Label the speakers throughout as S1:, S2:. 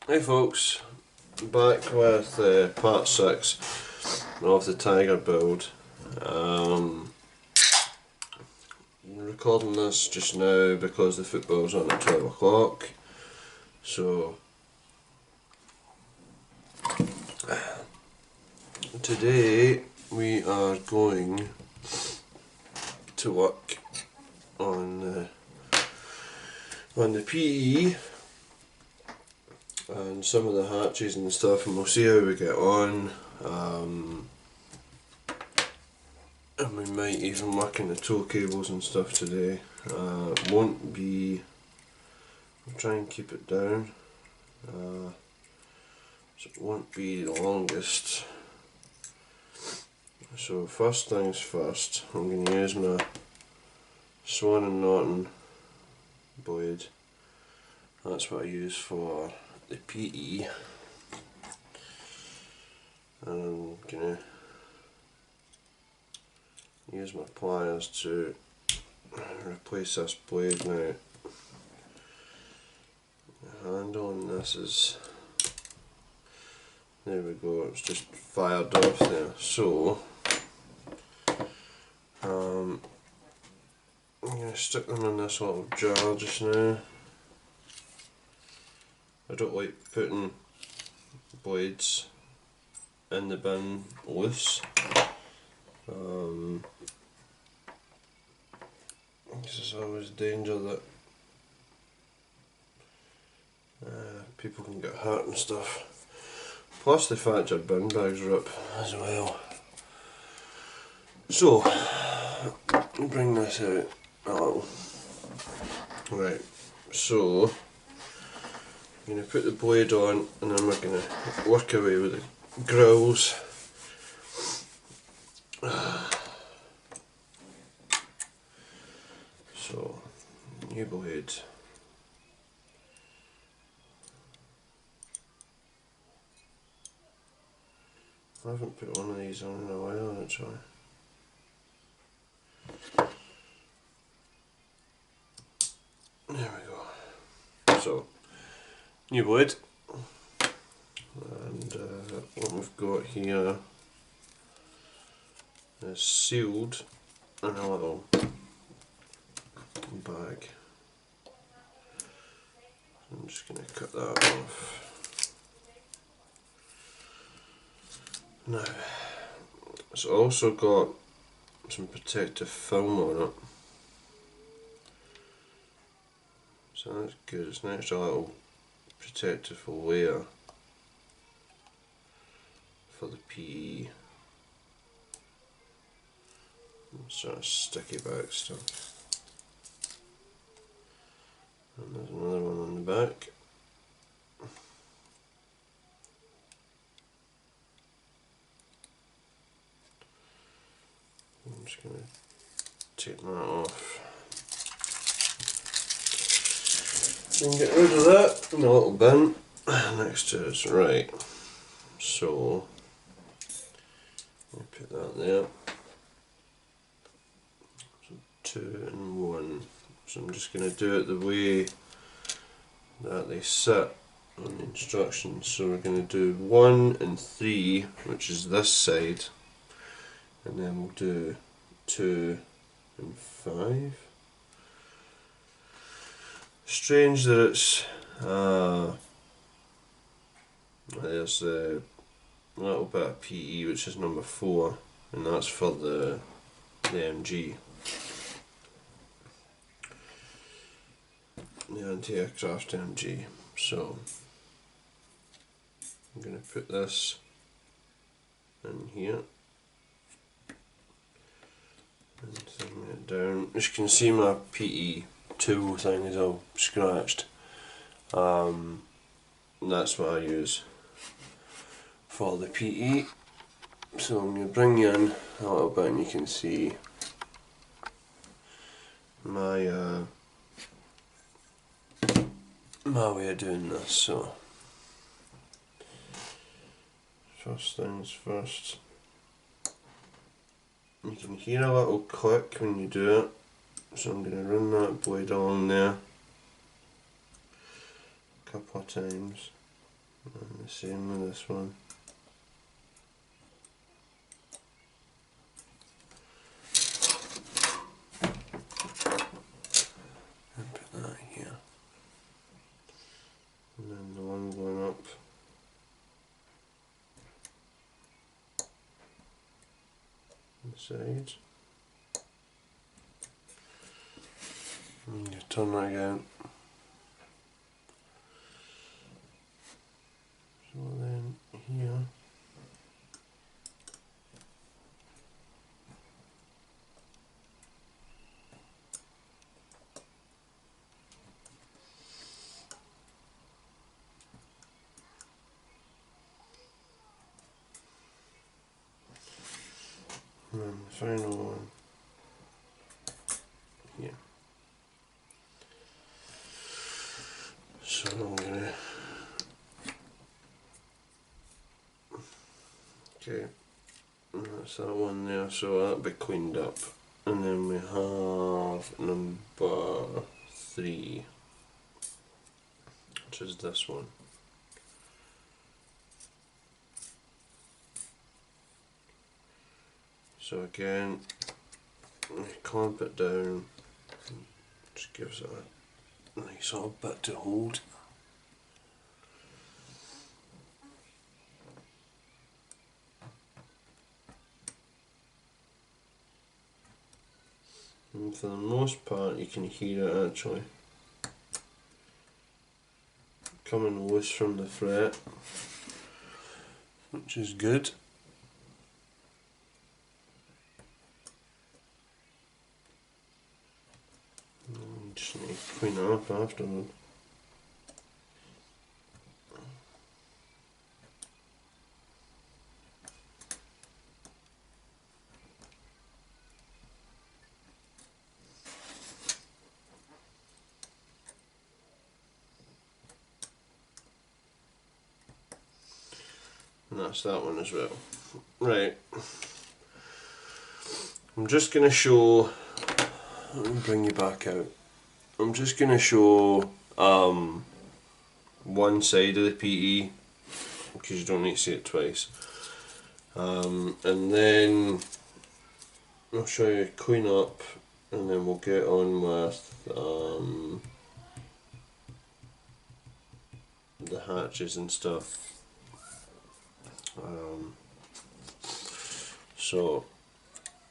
S1: Hey folks, back with part 6 of the Tiger build. I'm recording this just now because the football's on at 12 o'clock, so today we are going to work on the PE and some of the hatches and stuff, and we'll see how we get on. And we might even work in the tow cables and stuff today. Won't be. I'll try and keep it down. So it won't be the longest. So first things first, I'm going to use my Swan and Norton blade. That's what I use for the PE. And I'm going to use my pliers to replace this blade now. The handle on this is, there we go, it's just fired off there. So I'm going to stick them in this little jar just now. I don't like putting blades in the bin loose. There's always danger that people can get hurt and stuff. Plus the fact your bin bags rip as well. So, bring this out a little. Right, so I'm going to put the blade on and then we're going to work away with the grills. So, new blade. I haven't put one of these on in a while actually. There we go. So, new blade. And what we've got here is sealed in a little bag. I'm just going to cut that off. Now, it's also got some protective film on it. So that's good, it's an extra little protective layer for the PE. Sort of sticky back stuff. And there's another one on the back. I'm just going to take that off. And get rid of that in a little bin next to us. Right, so I'll put that there. So 2 and 1. So I'm just going to do it the way that they sit on the instructions. So we're going to do 1 and 3, which is this side, and then we'll do 2 and 5. Strange that it's there's a little bit of PE, which is number 4, and that's for the MG, the anti-aircraft MG. So I'm going to put this in here and thing it down. As you can see, my PE tool thing is all scratched. That's what I use for the PE. So I'm going to bring you in a little bit and you can see my my way of doing this. So first things first, you can hear a little click when you do it, so I'm going to run that blade along there a couple of times. And the same with this one. And put that here. And then the one going up the side. And you turn that again. So then here. And then the final one here. So I'm gonna, okay, and that's that one there, so that'll be cleaned up. And then we have number 3, which is this one. So again, clamp it down, just gives it a nice little bit to hold. And for the most part you can hear it actually coming loose from the fret, which is good. And just need to clean it up afterward. And that's that one as well. Right, I'm just going to show, let me bring you back out. I'm just going to show one side of the PE because you don't need to see it twice. And then I'll show you clean up and then we'll get on with the hatches and stuff. So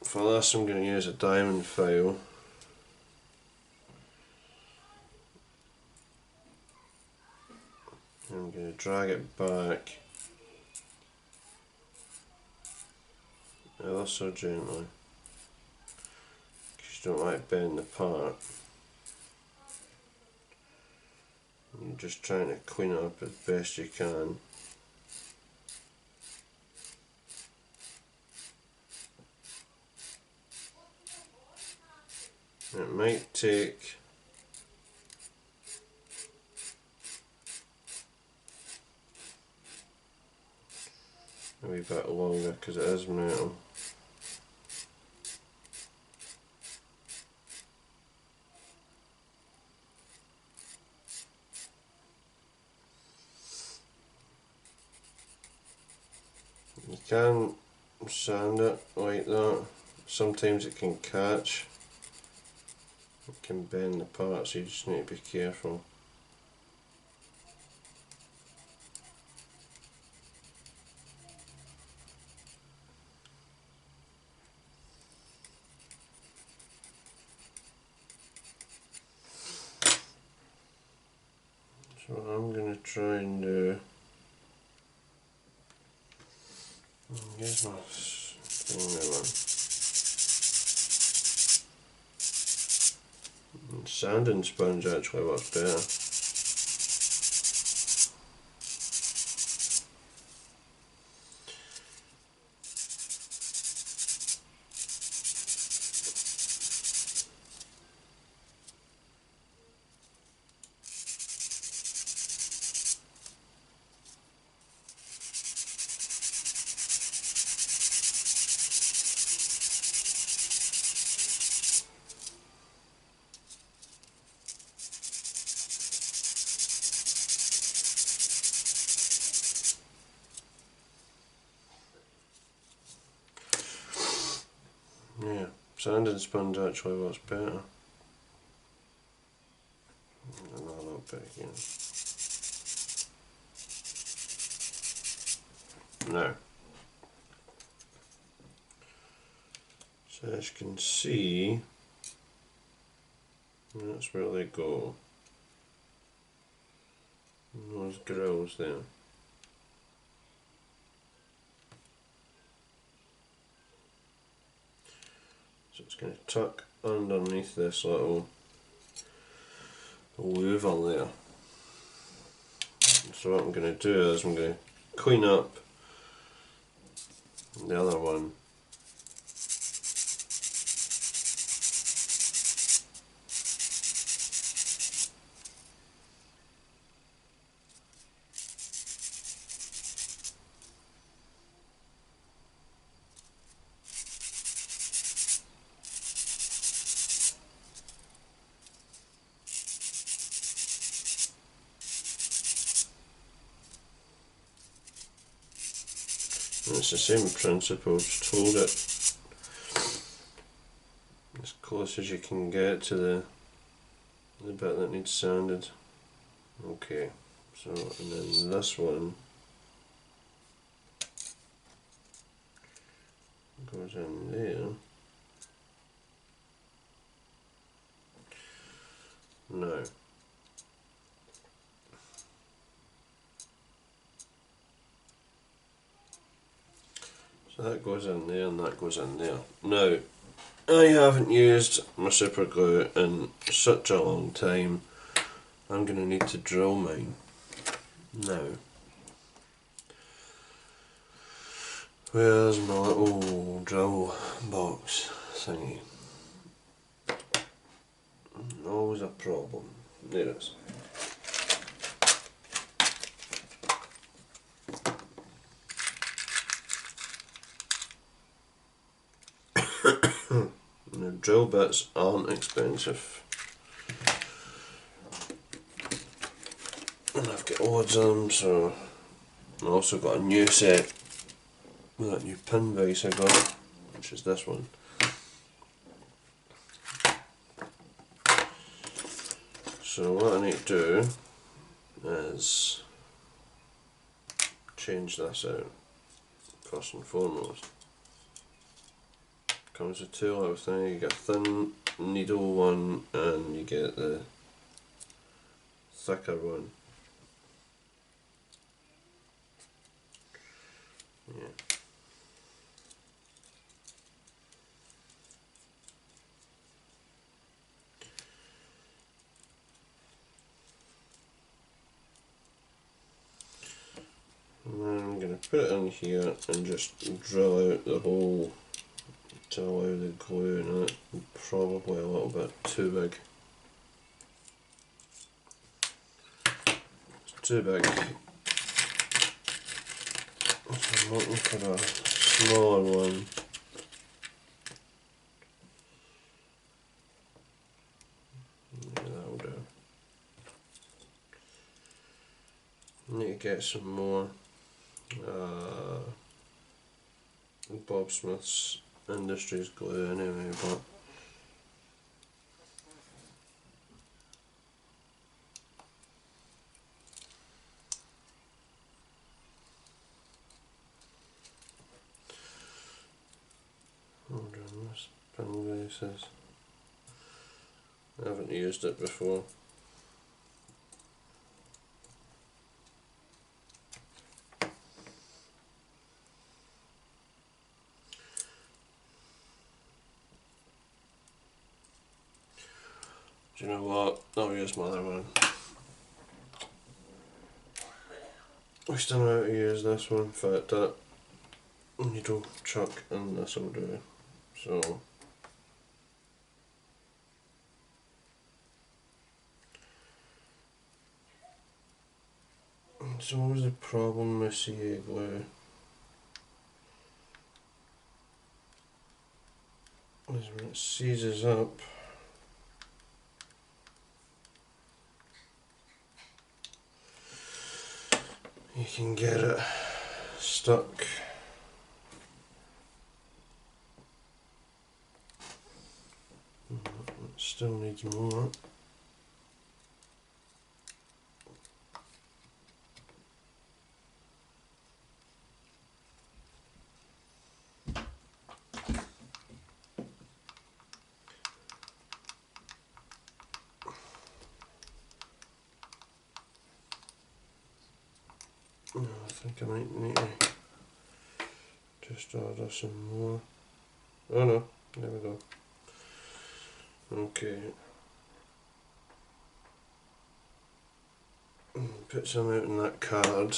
S1: for this I'm going to use a diamond file. I'm going to drag it back ever so gently because you don't like bending apart. You're just trying to clean it up as best you can. It might take a wee bit longer because it is metal. You can sand it like that. Sometimes it can catch. It can bend the part, so you just need to be careful. So what I'm going to try and do, here's my thing now. And sanding sponge actually works better. Sanding sponge actually works better. And a little bit again. Now, so as you can see, that's where they go. And those grills there. So it's going to tuck underneath this little louver there. So what I'm going to do is I'm going to clean up the other one. And it's the same principle, just hold it as close as you can get to the bit that needs sanded. Okay, so and then this one goes in there. Now, so that goes in there and that goes in there. Now, I haven't used my super glue in such a long time. I'm going to need to drill mine. Now, where's my little drill box thingy? Always a problem. There it is. The drill bits aren't expensive. And I've got loads of them, so I've also got a new set with that new pin vise I got, which is this one. So what I need to do is change this out first and foremost. Comes with two little things. You get a thin needle one and you get the thicker one. Yeah. And then I'm going to put it in here and just drill out the hole to allow the glue in it. Probably a little bit too big. It's too big. So I'm looking for a smaller one. Yeah, that'll do. Need to get some more Bob Smith's Industries glue anyway, but hold on, this pin vise. I haven't used it before. Do you know what? I'll use my other one. I still know how to use this one. In fact, that needle chuck and this will do. So it's always a problem with CA glue. Is when it seizes up. You can get it stuck Still needs more. I think I might need to just order some more. Oh no, there we go. Okay. Put some out in that card.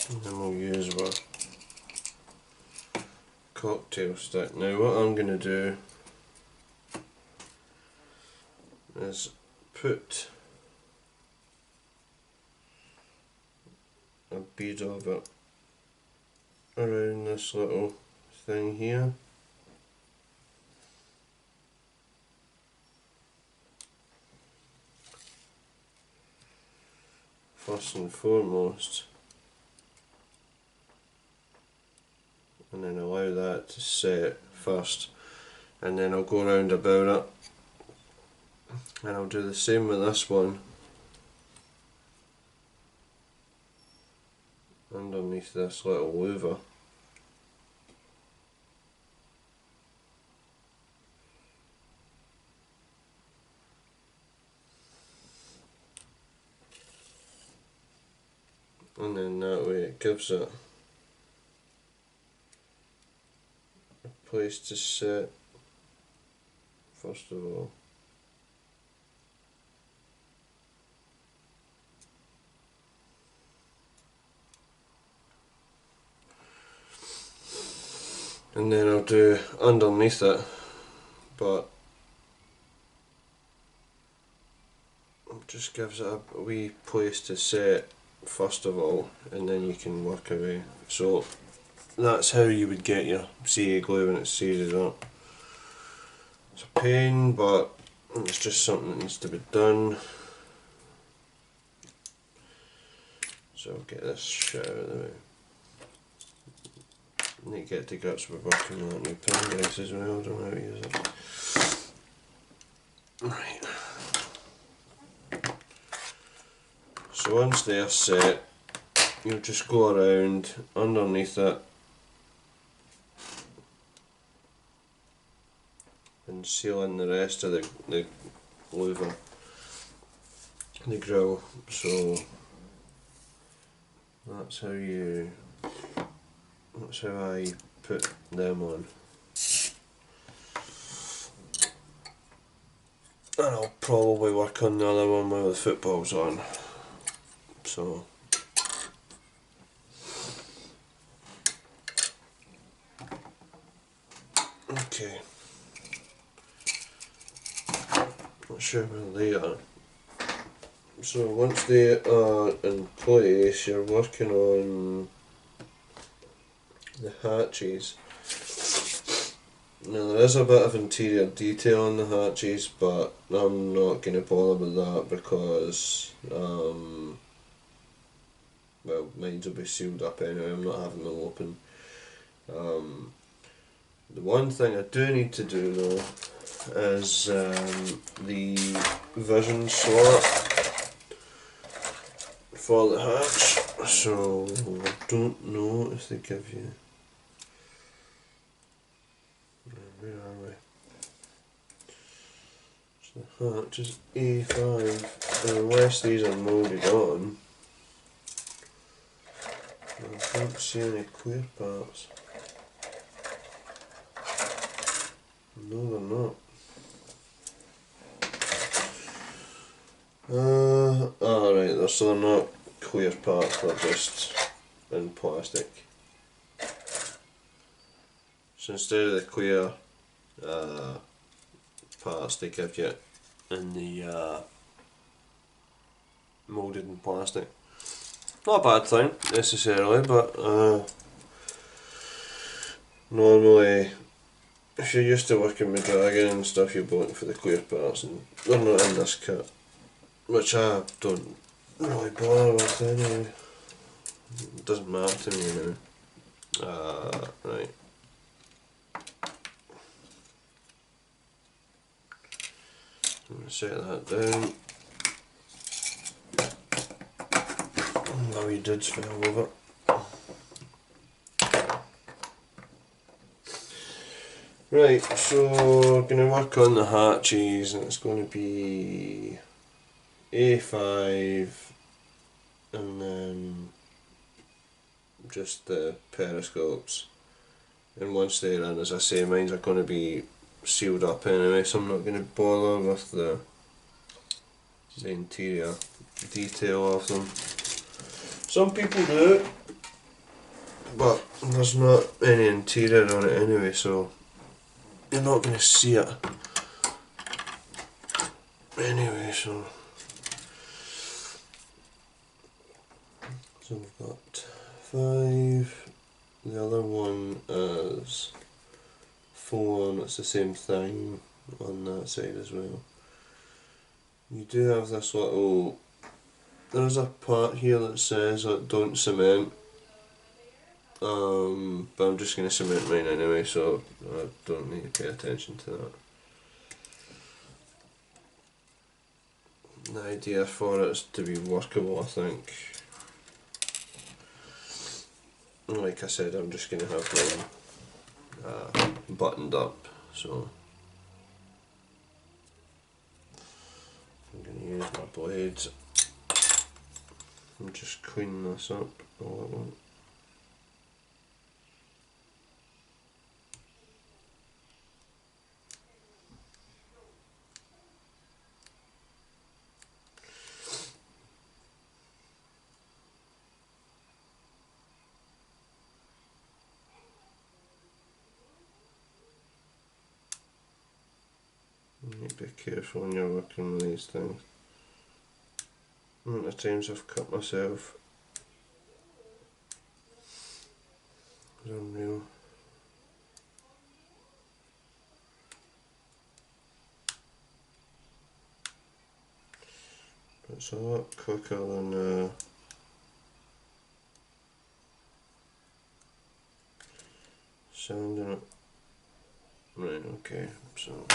S1: And then we'll use our cocktail stick. Now what I'm going to do is put a bead of it around this little thing here. First and foremost, and then allow that to set first, and then I'll go around about it, and I'll do the same with this one underneath this little louver. And then that way it gives it a place to sit first of all. And then I'll do underneath it, but it just gives it a wee place to set first of all, and then you can work away. So that's how you would get your CA glue when it's seized up. It's a pain, but it's just something that needs to be done. So I'll get this shit out of the way. I need to get to grips with working on that new pen guys as well, I don't know how to use it. Right. So once they're set, you'll just go around underneath it and seal in the rest of the louver, the grill. So that's how I put them on. And I'll probably work on the other one while the football's on. So okay, not sure where they are. So once they are in place, you're working on the hatches. Now there is a bit of interior detail on the hatches, but I'm not going to bother with that because well, mine will be sealed up anyway, I'm not having them open. The one thing I do need to do though is the vision slot for the hatch. So I don't know if they give you. Where are we? So the hatch is A5, and unless these are moulded on, I don't see any clear parts. No, they're not. Right, so they're not clear parts, they're just in plastic. So instead of the clear parts, they give you in the moulded in plastic. Not a bad thing necessarily, but normally if you're used to working with Dragon and stuff, you'll be looking for the clear parts, and they're not in this kit, which I don't really bother with anyway. It doesn't matter to me now. Right. Set that down. My wee dudes fell over. Right, so we're going to work on the hatches, and it's going to be A5 and then just the periscopes. And once they're in, as I say, mine are going to be sealed up anyway, so I'm not going to bother with the interior detail of them. Some people do, but there's not any interior on it anyway, so you're not going to see it anyway. So we've got 5, the other one is 4, and it's the same thing on that side as well. You do have this little, there's a part here that says don't cement, but I'm just going to cement mine anyway, so I don't need to pay attention to that. The idea for it is to be workable, I think. Like I said, I'm just going to have mine buttoned up, so I'm going to use my blades and just clean this up a little. You need to be careful when you're working with these things. The amount of times I've cut myself is unreal. But it's a lot quicker than sanding it. Right, okay, so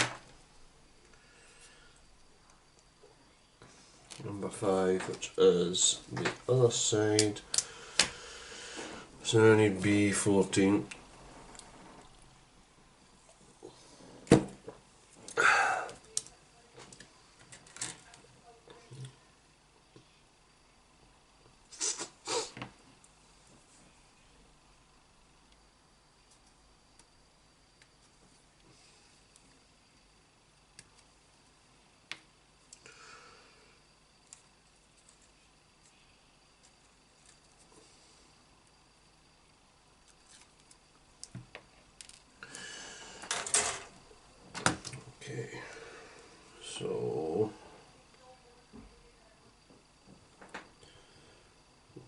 S1: number 5, which is the other side. So I need B14. Okay, so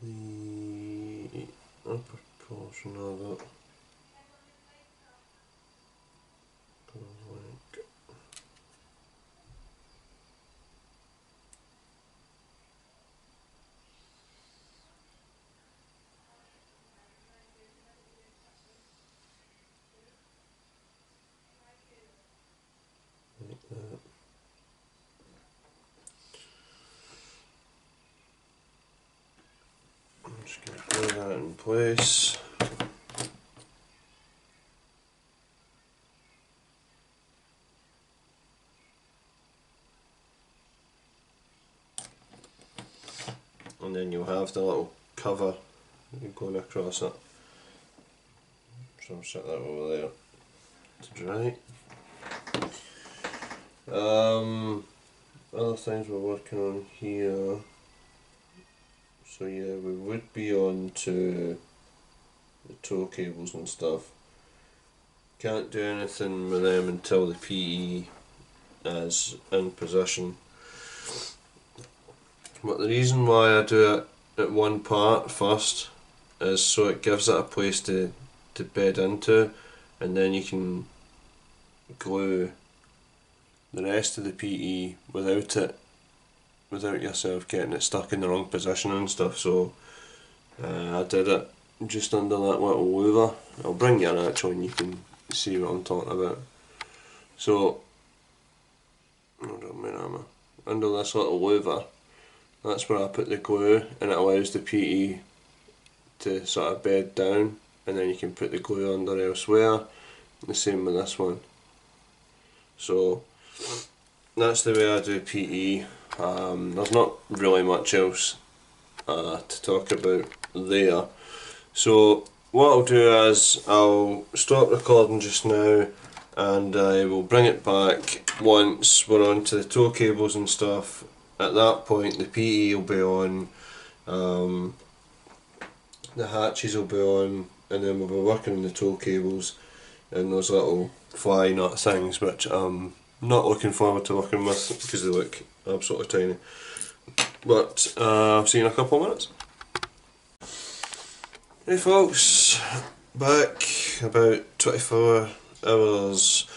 S1: the upper portion of it goes like that. I'm just going to glue that in place. And then you'll have the little cover going across it. So I'll set that over there to dry. Other things we're working on here. So yeah, we would be on to the tow cables and stuff. Can't do anything with them until the PE is in position. But the reason why I do it at one part first is so it gives it a place to bed into, and then you can glue the rest of the PE without yourself getting it stuck in the wrong position and stuff. So I did it just under that little louver. I'll bring you an actual and you can see what I'm talking about. So under this little louver. That's where I put the glue, and it allows the PE to sort of bed down, and then you can put the glue under elsewhere. The same with this one. So that's the way I do PE. There's not really much else to talk about there. So what I'll do is I'll stop recording just now, and I will bring it back once we're on to the tow cables and stuff. At that point the PE will be on, the hatches will be on, and then we'll be working on the tow cables and those little fly nut things, which I'm not looking forward to working with because they look absolutely tiny. But I'll see you in a couple of minutes. Hey folks, back about 24 hours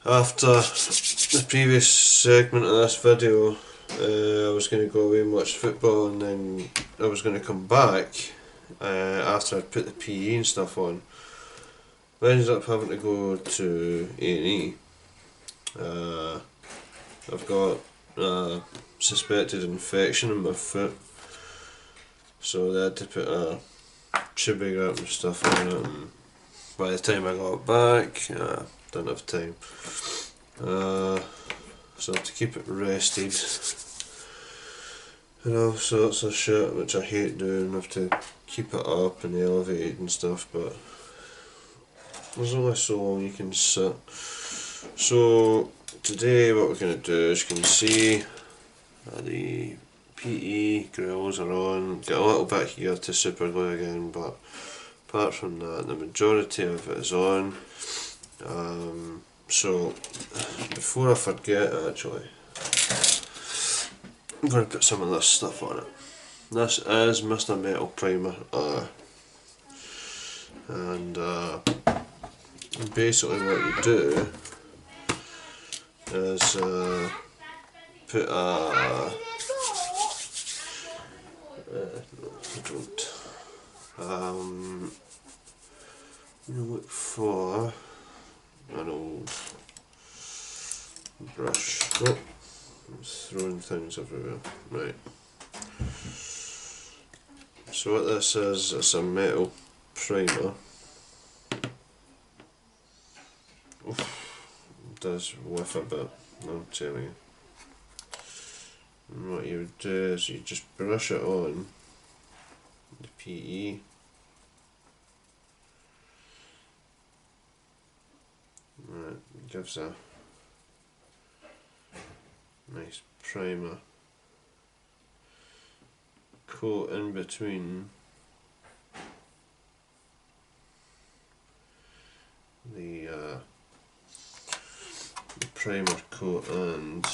S1: after the previous segment of this video. I was going to go away and watch football, and then I was going to come back after I'd put the PE and stuff on. I ended up having to go to A&E. I've got a suspected infection in my foot, so they had to put a tubing up and stuff on it, and by the time I got back, didn't have time. So I have to keep it rested and all sorts of shit, which I hate doing. I have to keep it up and elevated and stuff, but there's only so long you can sit. So today what we're going to do, as you can see, the PE grills are on. Get a little bit here to super glue again, but apart from that the majority of it is on. So before I forget, actually, I'm going to put some of this stuff on it. This is Mr. Metal Primer R, and basically what you do is put a you look for an old brush. Oh, I'm throwing things everywhere. Right. So what this is, it's a metal primer. Oof, it does whiff a bit, I'm telling you. And what you would do is you just brush it on the PE. Right, it gives a nice primer coat in between the primer coat, and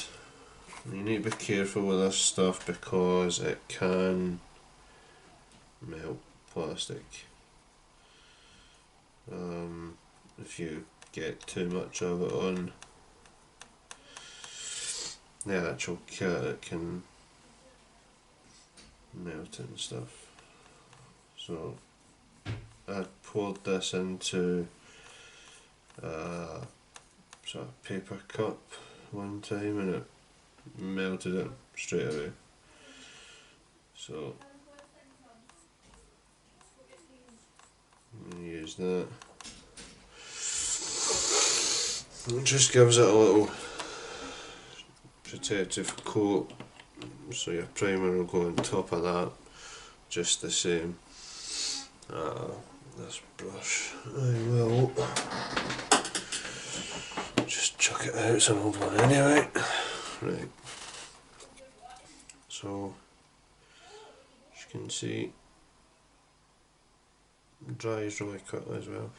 S1: you need to be careful with this stuff because it can melt plastic if you get too much of it on the actual kit. It can melt it and stuff. So I poured this into a sort of paper cup one time, and it melted it straight away. So I'm going to use that. It just gives it a little protective coat, so your primer will go on top of that just the same. This brush, I will just chuck it out, it's an old one anyway. Right, so as you can see, it dries really quickly as well.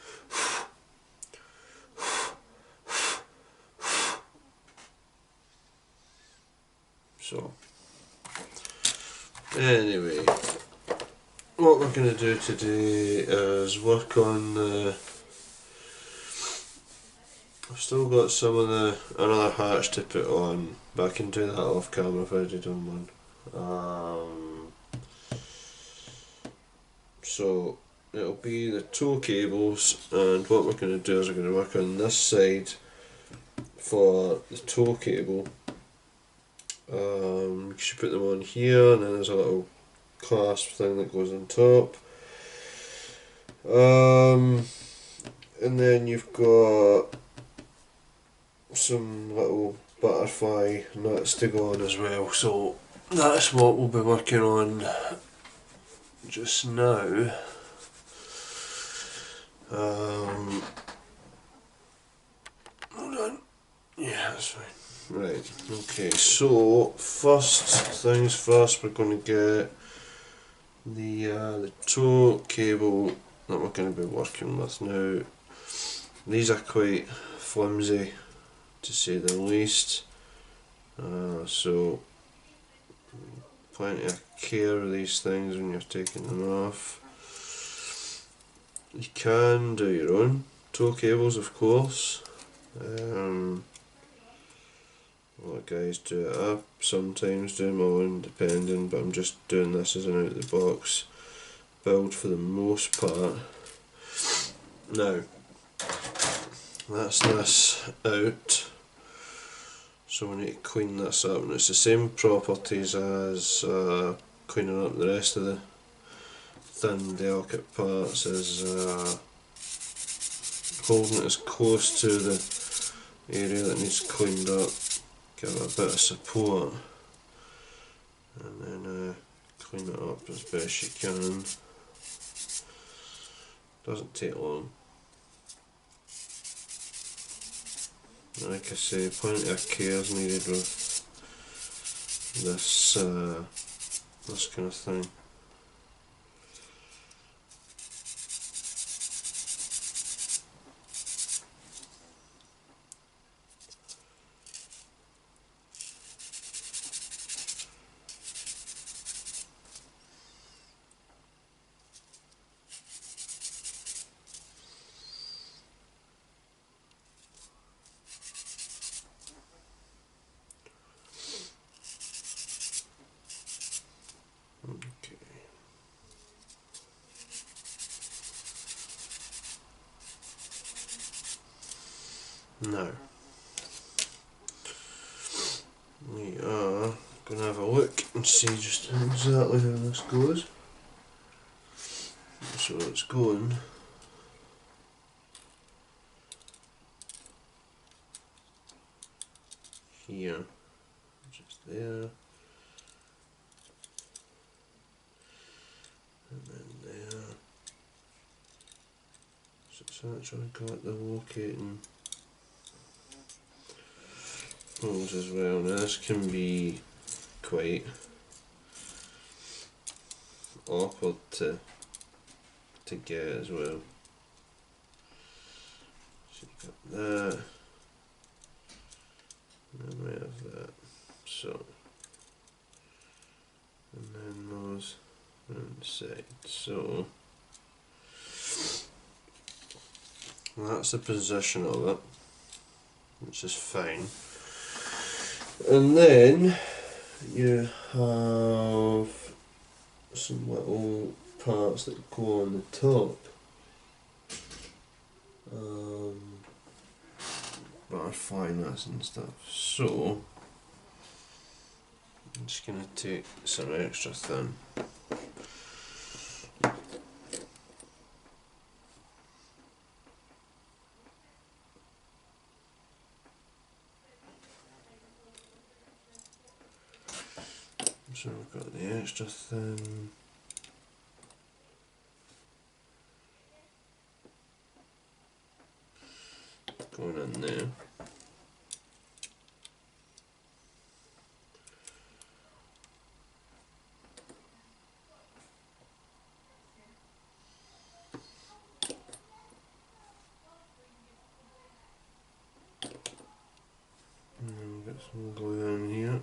S1: So anyway, what we're going to do today is work on the, I've still got some of the another hatch to put on, but I can do that off camera if I did on one. So it'll be the tow cables, and what we're going to do is we're going to work on this side for the tow cable, you should put them on here, and then there's a little clasp thing that goes on top. And then you've got some little butterfly nuts to go on as well, so that's what we'll be working on just now. Hold on. Yeah, that's fine. Right, okay, so first things first, we're going to get the tow cable that we're going to be working with now. These are quite flimsy, to say the least, so plenty of care of these things when you're taking them off. You can do your own tow cables, of course. A lot of guys do it. I sometimes do my own, depending, but I'm just doing this as an out of the box build for the most part. Now, that's this out, so we need to clean this up, and it's the same properties as cleaning up the rest of the thin, delicate parts, as holding it as close to the area that needs cleaned up, give it a bit of support, and then clean it up as best you can. Doesn't take long. Like I say, plenty of care is needed with this this kind of thing. Okay. Now, we are going to have a look and see just exactly how this goes. So it's going here, just there, and then there. So it's actually got the locating holes as well. Now this can be quite awkward to get as well. So you've got that, and then we have that. So, and then those on the side. So that's the position of it, which is fine. And then you have some little parts that go on the top, butterfly nuts and stuff. So I'm just going to take some extra thin. So we've got the extra thin. Going in there. And then we've got some glue in here.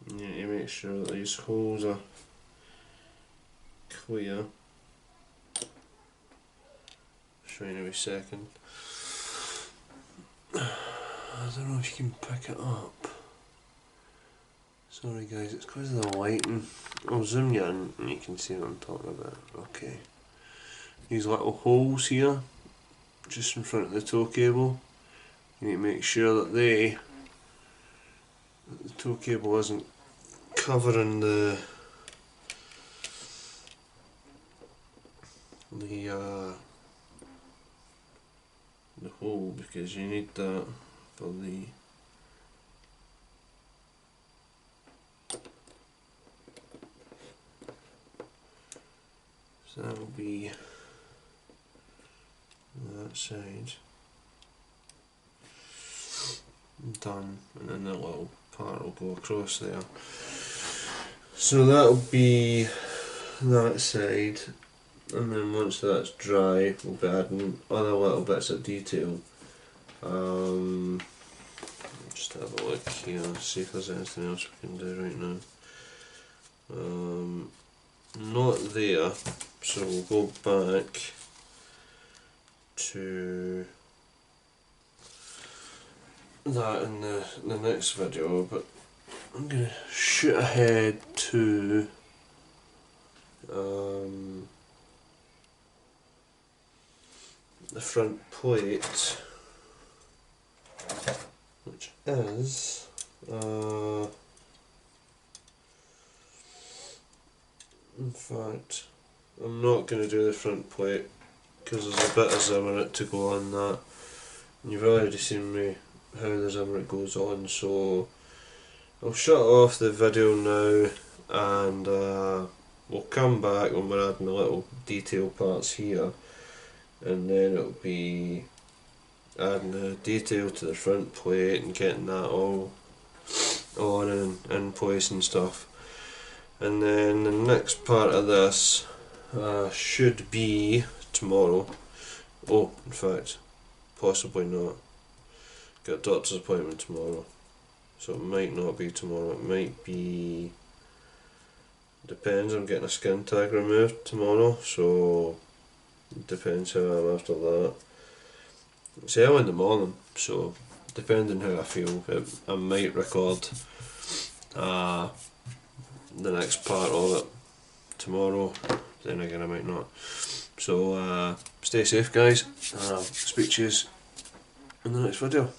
S1: You need to make sure that these holes are clear. trying every second. I don't know if you can pick it up. Sorry guys, it's because of the lighting. I'll zoom you in and you can see what I'm talking about. Okay. These little holes here, just in front of the tow cable, you need to make sure that the tow cable isn't covering the hole, because you need that for the so that will be that side done, and then that little part will go across there. So that'll be that side, and then once that's dry we'll be adding other little bits of detail. Just have a look here, see if there's anything else we can do right now. Not there, so we'll go back to that in the next video, but I'm going to shoot ahead to the front plate, which is in fact I'm not going to do the front plate because there's a bit of Zimmerit to go on that. You've already seen me how the Zimmerit goes on, so I'll shut off the video now, and we'll come back when we're adding the little detail parts here, and then it'll be adding the detail to the front plate and getting that all on and in place and stuff. And then the next part of this should be tomorrow. Oh, in fact, possibly not. Got a doctor's appointment tomorrow, so it might not be tomorrow. It might be, depends. I'm getting a skin tag removed tomorrow, so it depends how I'm after that. It's early in the morning, so depending how I feel, I might record the next part of it tomorrow, then again I might not. So stay safe guys, and I'll speak to you in the next video.